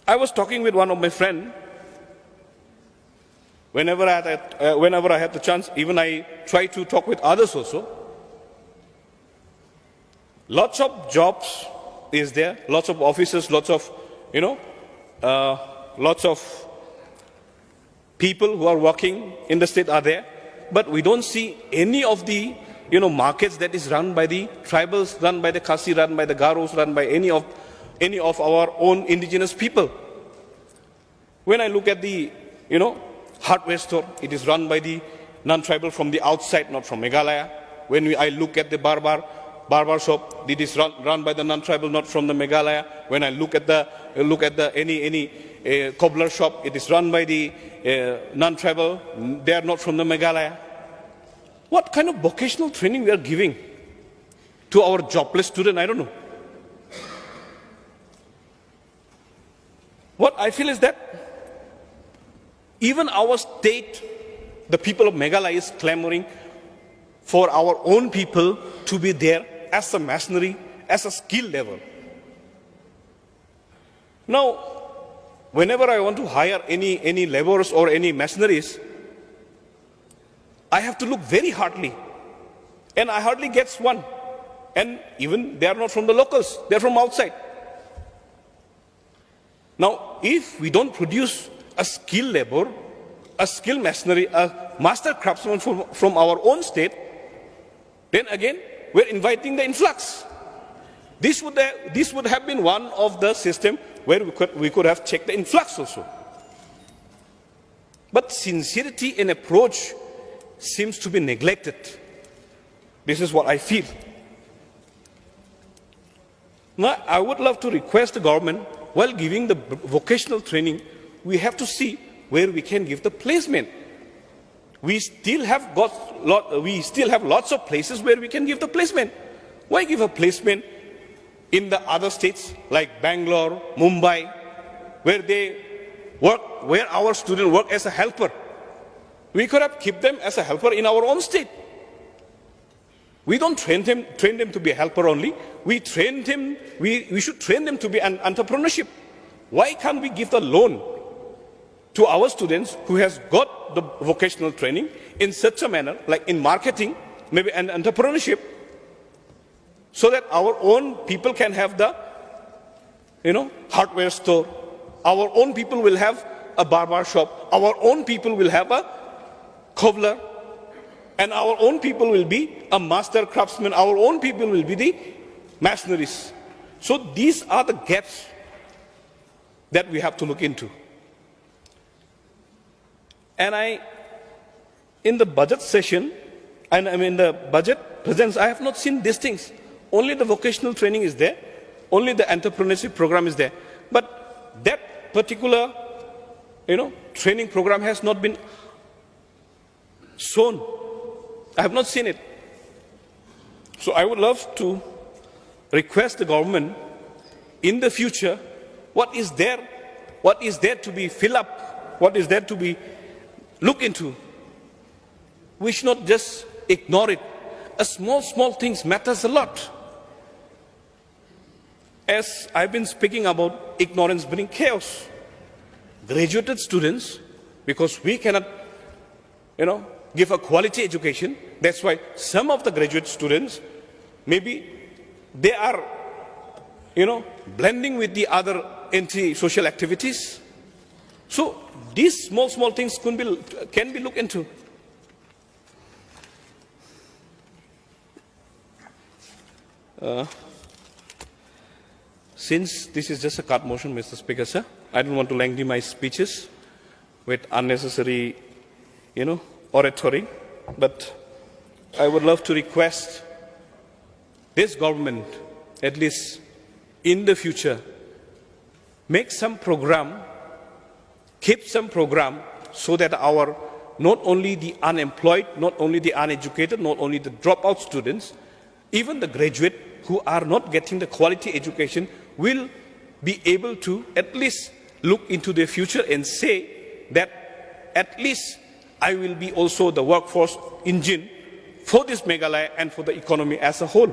I was talking with one of my friends. Whenever I had the chance, even I try to talk with others also. Lots of jobs is there, lots of offices, lots of, lots of people who are working in the state are there. But we don't see any of the, markets that is run by the tribals, run by the Khasi, run by the Garos, run by any of our own indigenous people. When I look at the, hardware store, it is run by the non-tribal from the outside, not from Meghalaya. When I look at the barber shop, it is run by the non-tribal, not from the Meghalaya. When I look at any cobbler shop, it is run by the non-tribal. They are not from the Meghalaya. What kind of vocational training we are giving to our jobless student? I don't know. What I feel is that even our state, the people of Meghalaya is clamoring for our own people to be there as a masonry, as a skill level. Now, whenever I want to hire any laborers or any masonries, I have to look very hardly. And I hardly get one. And even they are not from the locals, they are from outside. Now, if we don't produce a skilled labor, a skilled masonry, a master craftsman from our own state, then again, we're inviting the influx. This would have been one of the systems where we could have checked the influx also. But sincerity in approach seems to be neglected. This is what I feel. Now, I would love to request the government, while giving the vocational training, we have to see where we can give the placement. We still have lots of places where we can give the placement. Why give a placement in the other states like Bangalore, Mumbai, where our students work as a helper? We could have kept them as a helper in our own state. We don't train them to be a helper only. We should train them to be an entrepreneurship. Why can't we give the loan to our students who has got the vocational training in such a manner, like in marketing, maybe an entrepreneurship, so that our own people can have the, hardware store. Our own people will have a barber shop. Our own people will have a cobbler. And our own people will be a master craftsman. Our own people will be the masoneries. So these are the gaps that we have to look into. And in the budget session, and in the budget presence, I have not seen these things. Only the vocational training is there. Only the entrepreneurship program is there. But that particular, training program has not been shown. I have not seen it. So I would love to request the government in the future, what is there to be filled up, what is there to be looked into. We should not just ignore it. Small things matters a lot. As I've been speaking about ignorance bringing chaos, graduated students, because we cannot, give a quality education. That's why some of the graduate students, maybe they are, blending with the other anti-social activities. So these small things can be looked into. Since this is just a card motion, Mr. Speaker, sir, I don't want to lengthen my speeches with unnecessary, oratory, but I would love to request this government, at least in the future, make some program, keep some program, so that our, not only the unemployed, not only the uneducated, not only the dropout students, even the graduate who are not getting the quality education will be able to at least look into their future and say that at least I will be also the workforce engine for this Meghalaya and for the economy as a whole.